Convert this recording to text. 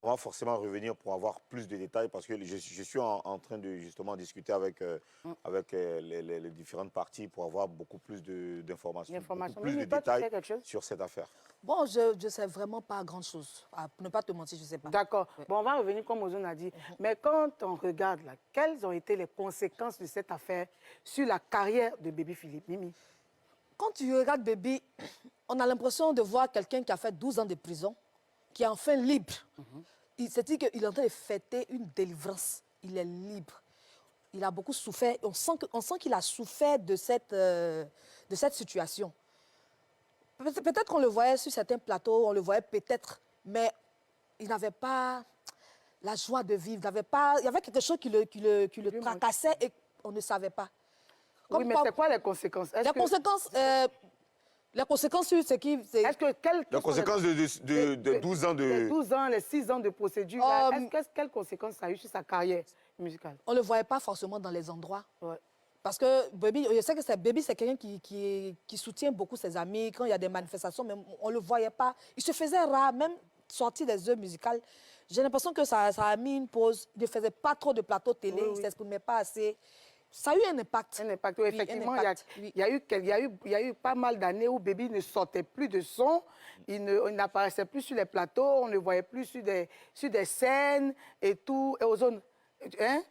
On va forcément revenir pour avoir plus de détails parce que je suis en train de justement discuter avec, avec les différentes parties pour avoir beaucoup plus d'informations, beaucoup plus de Mimi, toi, tu détails sais quelque chose? sur cette affaire. Bon, je ne sais vraiment pas grand-chose. Pour ne pas te mentir, je ne sais pas. D'accord. Ouais. Bon, on va revenir comme Ozone a dit. Mais quand on regarde, là, quelles ont été les conséquences de cette affaire sur la carrière de Bébé Philippe, Mimi? Quand tu regardes Baby, on a l'impression de voir quelqu'un qui a fait 12 ans de prison, qui est enfin libre. Il s'est dit qu'il est en train de fêter une délivrance. Il est libre. Il a beaucoup souffert. On sent qu'il a souffert de cette situation. Peut-être qu'on le voyait sur certains plateaux, on le voyait peut-être, mais il n'avait pas la joie de vivre. Il y avait quelque chose qui le tracassait et on ne savait pas. Oui, mais c'est quoi les conséquences? Les conséquences sur ce qui... Est-ce que Les conséquences de 12 ans de... Les 12 ans, les 6 ans de procédure, quelles conséquences ça a eu sur sa carrière musicale? On ne le voyait pas forcément dans les endroits. Ouais. Parce que Baby, je sais que Baby, c'est quelqu'un qui soutient beaucoup ses amis. Quand il y a des manifestations, même, on ne le voyait pas. Il se faisait rare, même sorti des œuvres musicales. J'ai l'impression que ça a mis une pause. Il ne faisait pas trop de plateaux télé, il ne s'exprimait pas assez. Ça a eu un impact. Un impact, oui, effectivement. Il y a eu pas mal d'années où Baby ne sortait plus de son, il n'apparaissait plus sur les plateaux, on ne le voyait plus sur des scènes et tout. Et aux zones, hein?